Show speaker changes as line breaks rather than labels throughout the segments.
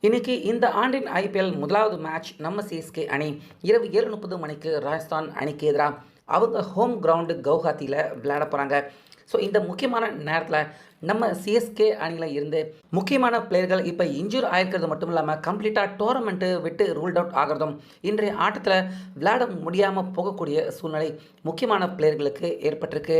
இன்னைக்கு இந்த ஆண்டின் ஐபிஎல் முதலாவது மேட்ச் நம்ம சிஎஸ்கே அணி இரவு 7:30 மணிக்கு ராஜஸ்தான் அணிக்கு எதிராக அவங்க ஹோம் கிரவுண்டு கவுஹாத்தியில் விளையாட போகிறாங்க. ஸோ இந்த முக்கியமான நேரத்தில் நம்ம சிஎஸ்கே அணியில் இருந்து முக்கியமான பிளேயர்கள் இப்போ இன்ஜூர் ஆயிருக்கிறது மட்டும் இல்லாமல் கம்ப்ளீட்டாக டோர்னமெண்ட்டு விட்டு ரூல்ட் அவுட் ஆகிறதும் இன்றைய ஆட்டத்தில் விளையாட முடியாமல் போகக்கூடிய சூழ்நிலை முக்கியமான பிளேயர்களுக்கு ஏற்பட்டிருக்கு.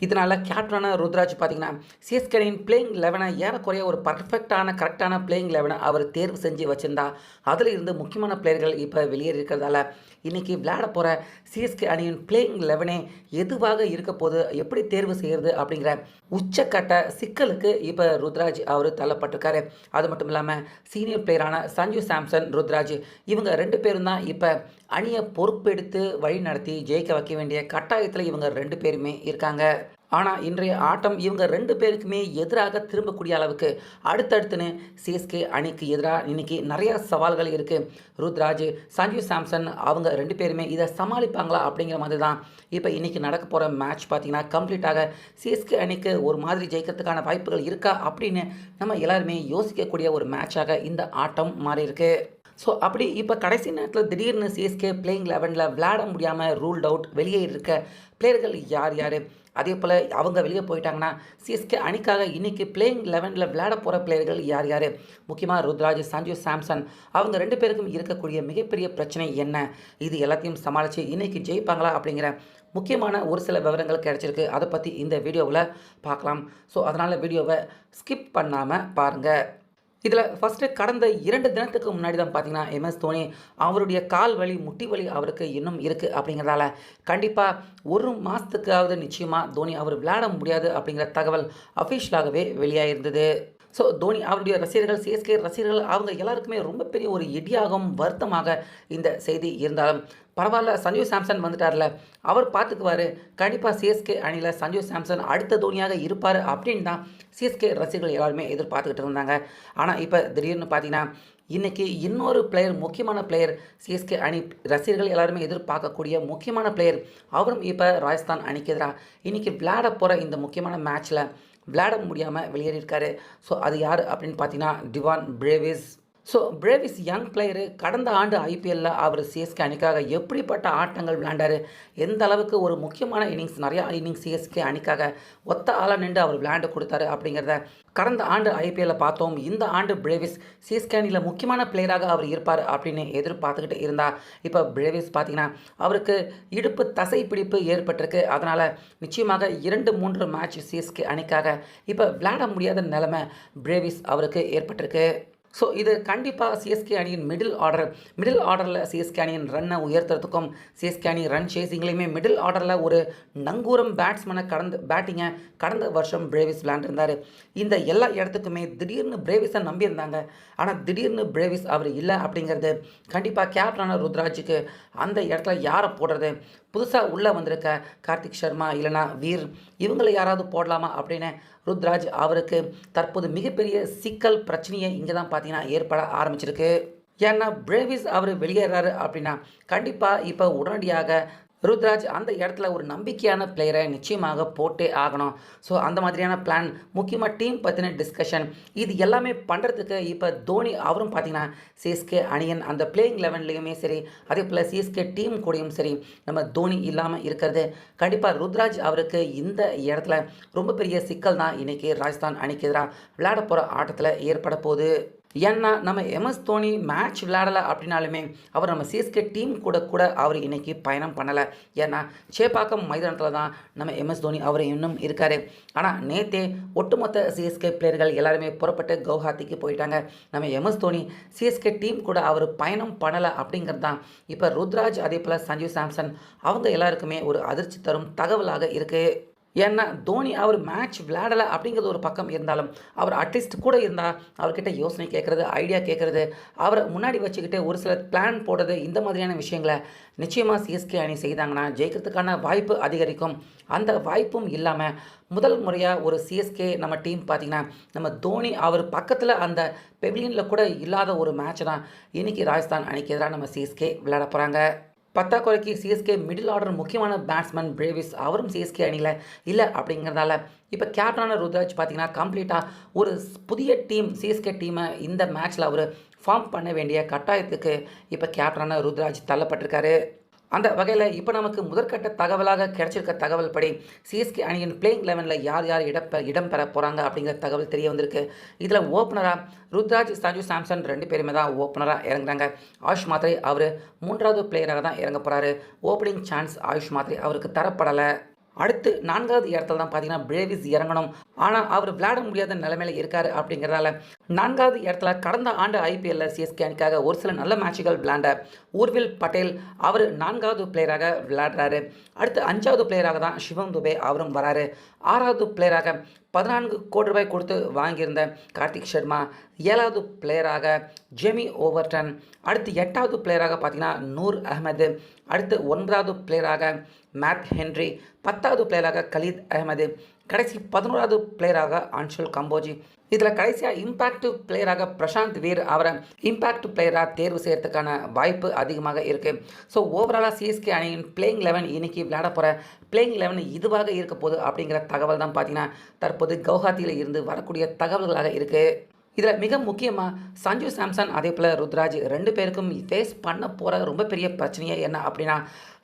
இதனால் கேப்டனான ருத்ராஜ் பார்த்தீங்கன்னா சிஎஸ்கே அணியின் பிளேயிங் 11 ஏறக்குறைய ஒரு பர்ஃபெக்டான கரெக்டான பிளேயிங் 11 அவர் தேர்வு செஞ்சு வச்சுருந்தா அதில் இருந்து முக்கியமான பிளேயர்கள் இப்போ வெளியேறி இருக்கிறதால இன்றைக்கி விளையாட போகிற சிஎஸ்கே அணியின் பிளேயிங் 11 எதுவாக இருக்க போது எப்படி தேர்வு செய்கிறது அப்படிங்கிற உச்சக்கட்ட சிக்கலுக்கு இப்போ ருத்ராஜ் அவர் தள்ளப்பட்டிருக்காரு. அது மட்டும் இல்லாமல் சீனியர் பிளேயரான சஞ்சு சாம்சன், ருத்ராஜ் இவங்க 2 பேரும் தான் இப்போ அணியை பொறுப்பெடுத்து வழி நடத்தி ஜெயிக்க வைக்க வேண்டிய கட்டாயத்தில் இவங்க 2 பேருமே இருக்காங்க. ஆனால் இன்றைய ஆட்டம் இவங்க 2 பேருக்குமே எதிராக திரும்பக்கூடிய அளவுக்கு அடுத்தடுத்துன்னு சிஎஸ்கே அணிக்கு எதிராக இன்னைக்கு நிறையா சவால்கள் இருக்குது. ருத்ராஜ், சஞ்சு சாம்சன் அவங்க 2 பேருமே இதை சமாளிப்பாங்களா அப்படிங்கிற மாதிரி தான் இப்போ இன்றைக்கி நடக்க போகிற மேட்ச் பார்த்திங்கன்னா கம்ப்ளீட்டாக சிஎஸ்கே அணிக்கு ஒரு மாதிரி ஜெயிக்கிறதுக்கான வாய்ப்புகள் இருக்கா அப்படின்னு நம்ம எல்லாருமே யோசிக்கக்கூடிய ஒரு மேட்சாக இந்த ஆட்டம் மாறி இருக்கு. ஸோ அப்படி இப்போ கடைசி நேரத்தில் திடீர்னு சிஎஸ்கே பிளேயிங் 11 விளையாட முடியாமல் ரூல்ட் அவுட் வெளியே இருக்க பிளேயர்கள் யார் யார், அதே போல் அவங்க வெளியே போயிட்டாங்கன்னா சிஎஸ்கே அணிக்காக இன்றைக்கி பிளேயிங் 11 விளையாட போகிற பிளேயர்கள் யார் யார், முக்கியமாக ருத்ராஜ், சஞ்சு சாம்சன் அவங்க 2 பேருக்கும் இருக்கக்கூடிய மிகப்பெரிய பிரச்சனை என்ன, இது எல்லாத்தையும் சமாளித்து இன்றைக்கி ஜெயிப்பாங்களா அப்படிங்கிற முக்கியமான ஒரு சில விவரங்கள் கிடைச்சிருக்கு. அதை பற்றி இந்த வீடியோவில் பார்க்கலாம். ஸோ அதனால் வீடியோவை ஸ்கிப் பண்ணாமல் பாருங்கள். இதில் ஃபஸ்ட்டு கடந்த 2 தினத்துக்கு முன்னாடி தான் பார்த்தீங்கன்னா எம்எஸ் தோனி அவருடைய கால் வலி, முட்டி வலி அவருக்கு இன்னும் இருக்குது அப்படிங்கிறதால கண்டிப்பாக ஒரு மாதத்துக்காவது நிச்சயமாக தோனி அவர் விளையாட முடியாது அப்படிங்கிற தகவல் அஃபிஷியலாகவே வெளியாகிருந்தது. ஸோ தோனி அவருடைய ரசிகர்கள், சிஎஸ்கே ரசிகர்கள் அவங்க எல்லாருக்குமே ரொம்ப பெரிய ஒரு இடியாகவும் வருத்தமாக இந்த செய்தி இருந்தாலும் பரவாயில்ல, சஞ்சு சாம்சன் வந்துட்டார்ல, அவர் பார்த்துக்குவார், கண்டிப்பாக சிஎஸ்கே அணியில் சஞ்சு சாம்சன் அடுத்த தோனியாக இருப்பார் அப்படின்னு தான் சிஎஸ்கே ரசிகர்கள் எல்லாருமே எதிர்பார்த்துக்கிட்டு இருந்தாங்க. ஆனால் இப்போ திடீர்னு பார்த்தீங்கன்னா இன்றைக்கி இன்னொரு பிளேயர், முக்கியமான பிளேயர், சிஎஸ்கே அணி ரசிகர்கள் எல்லாருமே எதிர்பார்க்கக்கூடிய முக்கியமான பிளேயர், அவரும் இப்போ ராஜஸ்தான் அணிக்கு எதிராக இன்றைக்கி விளையாட போகிற இந்த முக்கியமான மேட்ச்சில் விளையாட முடியாமல் வெளியேறியிருக்காரு. ஸோ அது யார் அப்படின்னு பார்த்தீங்கன்னா Devon Brevis. So Brevis young player. கடந்த ஆண்டு ஐபிஎல்லில் அவர் சிஎஸ்கே அணிக்காக எப்படிப்பட்ட ஆட்டங்கள் விளையாண்டார், எந்த அளவுக்கு ஒரு முக்கியமான நிறையா இன்னிங்ஸ் சிஎஸ்கே அணிக்காக ஒத்த ஆளாக நின்று அவர் விளையாண்டு கொடுத்தாரு அப்படிங்கிறத கடந்த ஆண்டு ஐபிஎல்லில் பார்த்தோம். இந்த ஆண்டு பிரேவிஸ் சிஎஸ்கே அணியில் முக்கியமான பிளேயராக அவர் இருப்பார் அப்படின்னு எதிர்பார்த்துக்கிட்டு இருந்தால் இப்போ பிரேவிஸ் பார்த்திங்கன்னா அவருக்கு இடுப்பு தசை பிடிப்பு ஏற்பட்டிருக்கு. அதனால் நிச்சயமாக 2-3 மேட்ச் சிஎஸ்கே அணிக்காக இப்போ விளையாட முடியாத நிலைமை பிரேவிஸ் அவருக்கு ஏற்பட்டிருக்கு. ஸோ இது கண்டிப்பாக சிஎஸ்கே அணியின் மிடில் ஆர்டரில் சிஎஸ்கே அணியின் ரன்னை உயர்த்துறதுக்கும் சிஎஸ்கே அணி ரன் சேசிங்லேயுமே மிடில் ஆர்டரில் ஒரு நங்கூரம் பேட்ஸ்மேனை கடந்த வருஷம் பிரேவிஸ் விளையாண்டுருந்தார். இந்த எல்லா இடத்துக்குமே திடீர்னு பிரேவிஸை நம்பியிருந்தாங்க. ஆனால் திடீர்னு பிரேவிஸ் அவர் இல்லை அப்படிங்கிறது கண்டிப்பாக கேப்டனான ருத்ராஜுக்கு அந்த இடத்துல யாரை போடுறது, புதுசாக உள்ளே வந்திருக்க கார்த்திக் சர்மா இல்லைனா வீர் இவங்களை யாராவது போடலாமா அப்படின்னு ருத்ராஜ் அவருக்கு தற்போது மிகப்பெரிய சிக்கல் பிரச்சனையை இங்கே தான் பார்த்தீங்கன்னா ஏற்பட ஆரம்பிச்சிருக்கு. ஏன்னா பிரேவிஸ் அவர் வெளியேறாரு அப்படின்னா கண்டிப்பாக இப்போ உடனடியாக ருத்ராஜ் அந்த இடத்துல ஒரு நம்பிக்கையான பிளேயரை நிச்சயமாக போட்டே ஆகணும். ஸோ அந்த மாதிரியான பிளான், முக்கியமாக டீம் பற்றின டிஸ்கஷன், இது எல்லாமே பண்ணுறதுக்கு இப்போ தோனி அவரும் பார்த்தீங்கன்னா சிஎஸ்கே அணியன் அந்த பிளேயிங் 11லையுமே சரி, அதே போல் சிஎஸ்கே டீம் கூடயும் சரி நம்ம தோனி இல்லாமல் இருக்கிறது கண்டிப்பாக ருத்ராஜ் அவருக்கு இந்த இடத்துல ரொம்ப பெரிய சிக்கல் தான் இன்றைக்கி ராஜஸ்தான் அணிக்கு எதிராக விளையாட போகிற ஆட்டத்தில் ஏற்பட போகுது. ஏன்னா நம்ம எம்எஸ் தோனி மேட்ச் விளையாடலை அப்படின்னாலுமே அவர் நம்ம சிஎஸ்கே டீம் கூட அவர் இன்றைக்கி பயணம் பண்ணலை. ஏன்னா சேப்பாக்கம் மைதானத்தில் தான் நம்ம எம்எஸ் தோனி அவர் இன்னும் இருக்கார். ஆனால் நேற்றே ஒட்டுமொத்த சிஎஸ்கே பிளேயர்கள் எல்லாருமே புறப்பட்டு கவுஹாத்திக்கு போயிட்டாங்க. நம்ம எம்எஸ் தோனி சிஎஸ்கே டீம் கூட அவர் பயணம் பண்ணலை அப்படிங்கிறது தான் இப்போ ருத்ராஜ் அதே போல் சஞ்சு சாம்சன் அவங்க எல்லாருக்குமே ஒரு அதிர்ச்சி தரும் தகவலாக இருக்குது. ஏன்னா தோனி அவர் மேட்ச் விளையாடலை அப்படிங்கிறது ஒரு பக்கம் இருந்தாலும் அவர் அட்லீஸ்ட் கூட இருந்தால் அவர்கிட்ட யோசனை கேட்குறது, ஐடியா கேட்குறது, அவரை முன்னாடி வச்சுக்கிட்டு ஒரு சில பிளான் போடுறது, இந்த மாதிரியான விஷயங்களை நிச்சயமாக சிஎஸ்கே அணி செய்தாங்கன்னா ஜெயிக்கிறதுக்கான வாய்ப்பு அதிகரிக்கும். அந்த வாய்ப்பும் இல்லாமல் முதல் முறையாக ஒரு சிஎஸ்கே நம்ம டீம் பார்த்திங்கன்னா நம்ம தோனி அவர் பக்கத்தில் அந்த பெவிலியனில் கூட இல்லாத ஒரு மேட்ச் தான் இன்றைக்கி ராஜஸ்தான் அணிக்கு எதிராக நம்ம சிஎஸ்கே விளையாட போகிறாங்க. பத்தாக்குறைக்கு சிஎஸ்கே மிடில் ஆர்டர் முக்கியமான பேட்ஸ்மேன் பிரேவிஸ் அவரும் சிஎஸ்கே அணியில் இல்லை அப்படிங்கிறதால இப்போ கேப்டனான ருத்ராஜ் பார்த்தீங்கன்னா கம்ப்ளீட்டாக ஒரு புதிய டீம் சிஎஸ்கே டீமை இந்த மேட்ச்சில் அவர் ஃபார்ம் பண்ண வேண்டிய கட்டாயத்துக்கு இப்போ கேப்டனான ருத்ராஜ் தள்ளப்பட்டிருக்காரு. அந்த வகையில் இப்போ நமக்கு முதற்கட்ட தகவலாக கிடைச்சிருக்க தகவல் படி சிஎஸ்கே அணியின் பிளேயிங் 11ல் யார் யார் இடம்பெற போகிறாங்க அப்படிங்கிற தகவல் தெரிய வந்திருக்கு. இதில் ஓப்பனராக ருத்ராஜ், சஞ்சு சாம்சன் 2 பேருமே தான் ஓப்பனராக இறங்குறாங்க. ஆயுஷ் மாத்ரே அவர் 3வது பிளேயராக தான் இறங்க போகிறாரு. ஓப்பனிங் சான்ஸ் ஆயுஷ் மாத்ரே அவருக்கு தரப்படலை. அடுத்து 4வது இடத்துல தான் பார்த்தீங்கன்னா பிரேவிஸ் இறங்கணும். ஆனால் அவர் விளையாட முடியாத நிலைமையில் இருக்கார். அப்படிங்கிறதால 4வது இடத்துல கடந்த ஆண்டு ஐபிஎல்லில் சிஎஸ்கே அணிக்காக ஒரு சில நல்ல மேட்சுகள் விளையாண்ட ஊர்வில் பட்டேல் அவர் 4வது பிளேயராக விளையாடுறாரு. அடுத்து 5வது பிளேயராக தான் சிவம் துபே அவரும் வராரு. 6வது பிளேயராக 14 கோடி ரூபாய் கொடுத்து வாங்கியிருந்த கார்த்திக் சர்மா, 7வது பிளேயராக ஜெமி ஓவர்டன், அடுத்து 8வது பிளேயராக பார்த்தீங்கன்னா நூர் அகமது, அடுத்து 9வது பிளேயராக மேத் ஹென்ரி, 10வது பிளேயராக கலீத் அகமது, கடைசி 11வது பிளேயராக அன்ஷுல் கம்போஜி. இதில் கடைசியாக இம்பாக்ட் பிளேயராக பிரசாந்த் வீர் அவரை இம்பாக்ட் பிளேயராக தேர்வு செய்கிறதுக்கான வாய்ப்பு அதிகமாக இருக்குது. ஸோ ஓவராலாக சிஎஸ்கே அணியின் பிளேயிங் 11 இன்னைக்கு விளையாட போகிற பிளேயிங் 11 இதுவாக இருக்க போகுது அப்படிங்கிற தகவல் தான் பார்த்தீங்கன்னா தற்போது கவுஹாத்தியில் இருந்து வரக்கூடிய தகவல்களாக இருக்குது. இதில் மிக முக்கியமாக சஞ்சு சாம்சன் அதே போல் ருத்ராஜ் 2 பேருக்கும் ஃபேஸ் பண்ண போகிற ரொம்ப பெரிய பிரச்சனையே என்ன அப்படின்னா,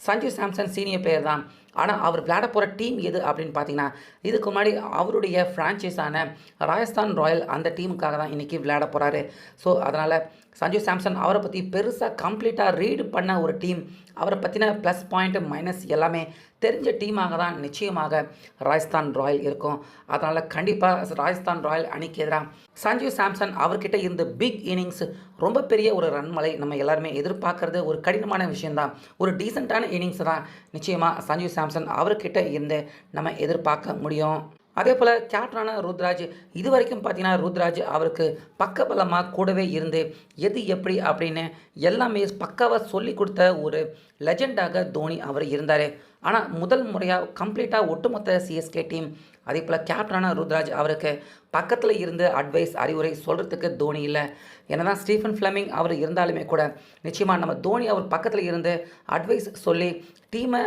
சஞ்சு சாம்சன் சீனியர் பிளேயர் தான். ஆனால் அவர் விளையாட போகிற டீம் எது அப்படின்னு பார்த்தீங்கன்னா, இதுக்கு முன்னாடி அவருடைய ஃப்ரான்ச்சைஸான ராஜஸ்தான் ராயல் அந்த டீமுக்காக தான் இன்றைக்கி விளையாட போகிறாரு. ஸோ அதனால் சஞ்சு சாம்சன் அவரை பற்றி பெருசாக கம்ப்ளீட்டாக ரீடு பண்ண ஒரு டீம், அவரை பற்றின ப்ளஸ் பாயிண்ட் மைனஸ் எல்லாமே தெரிஞ்ச டீமாக தான் நிச்சயமாக ராஜஸ்தான் ராயல் இருக்கும். அதனால் கண்டிப்பாக ராஜஸ்தான் ராயல் அணிக்கு எதிராக சஞ்சு சாம்சன் அவர்கிட்ட இருந்து பிக் இன்னிங்ஸ், ரொம்ப பெரிய ஒரு ரன்மலை நம்ம எல்லாருமே எதிர்பார்க்கறது ஒரு கடினமான விஷயந்தான். ஒரு டீசெண்டான இன்னிங்ஸ் தான் நிச்சயமாக சஞ்சு சாம்சன் அவர்கிட்ட இருந்து நம்ம எதிர்பார்க்க முடியும். அதே போல் கேப்டனான ருத்ராஜ் இது வரைக்கும் பார்த்தீங்கன்னா ருத்ராஜ் அவருக்கு பக்கபலமாக கூடவே இருந்து எது எப்படி அப்படின்னு எல்லாமே பக்காவாக சொல்லி கொடுத்த ஒரு லெஜெண்டாக தோனி அவர் இருந்தார். ஆனால் முதல் முறையாக கம்ப்ளீட்டாக ஒட்டுமொத்த சிஎஸ்கே டீம் அதே போல் கேப்டனான ருத்ராஜ் அவருக்கு பக்கத்தில் இருந்து அட்வைஸ் அறிவுரை சொல்கிறதுக்கு தோனி இல்லை. என்னதான் ஸ்டீஃபன் ஃப்ளெமிங் அவர் இருந்தாலுமே கூட நிச்சயமாக நம்ம தோனி அவர் பக்கத்தில் இருந்து அட்வைஸ் சொல்லி டீமை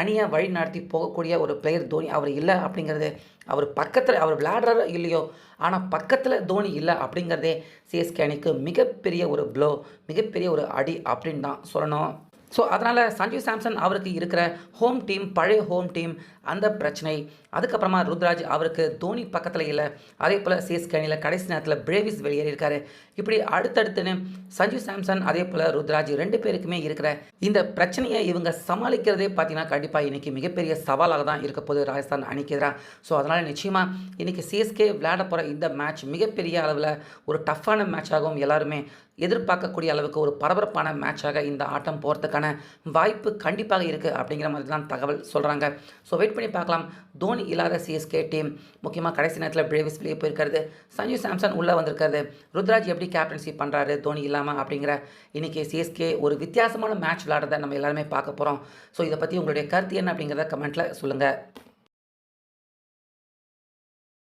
அணியை வழி நடத்தி போகக்கூடிய ஒரு பிளேயர் தோனி அவர் இல்லை அப்படிங்கிறது, அவர் பக்கத்தில் அவர் விளையாடுறாரோ இல்லையோ ஆனால் பக்கத்தில் தோனி இல்லை அப்படிங்கிறதே சிஎஸ்கே அணிக்கு மிகப்பெரிய ஒரு ப்ளோ, மிகப்பெரிய ஒரு அடி அப்படின்னு தான் சொல்லணும். ஸோ அதனால் சஞ்சு சாம்சன் அவருக்கு இருக்கிற ஹோம் டீம், பழைய ஹோம் டீம் அந்த பிரச்சனை, அதுக்கப்புறமா ருத்ராஜ் அவருக்கு தோனி பக்கத்தில் இல்லை, அதே போல் சிஎஸ்கே அணியில் கடைசி நேரத்தில் பிரேவிஸ் வெளியேறியிருக்காரு. இப்படி அடுத்தடுத்துன்னு சஞ்சு சாம்சன் அதே போல் ருத்ராஜ் 2 பேருக்குமே இருக்கிற இந்த பிரச்சனையை இவங்க சமாளிக்கிறதே பார்த்தீங்கன்னா கண்டிப்பாக இன்றைக்கி மிகப்பெரிய சவாலாக தான் இருக்க போகுது ராஜஸ்தான் அணிக்கு எதிராக. ஸோ அதனால் நிச்சயமாக இன்றைக்கி சிஎஸ்கே விளையாட போகிற இந்த மேட்ச் மிகப்பெரிய அளவில் ஒரு டஃப்பான மேட்சாகவும் எல்லாருமே எதிர்பார்க்கக்கூடிய அளவுக்கு ஒரு பரபரப்பான மேட்சாக இந்த ஆட்டம் போகிறதுக்கான வாய்ப்பு கண்டிப்பாக இருக்குது அப்படிங்கிற மாதிரி தான் தகவல் சொல்கிறாங்க. ஸோ வெயிட் பண்ணி பார்க்கலாம். தோனி இல்லாத சிஎஸ்கே டீம் முக்கியமாக கடைசி நேரத்தில் பிரேவிஸ் வெளியே போயிருக்கிறது, சஞ்சு சாம்சன் உள்ளே வந்திருக்கிறது, ருத்ராஜ் எப்படி கேப்டன்சி பண்ணுறாரு தோனி இல்லாமல் அப்படிங்கிற இன்றைக்கி சிஎஸ்கே ஒரு வித்தியாசமான மேட்ச் விளையாடுறதை நம்ம எல்லாருமே பார்க்க போகிறோம். ஸோ இதை பற்றி உங்களுடைய கருத்து என்ன அப்படிங்கிறத கமெண்ட்டில் சொல்லுங்கள்.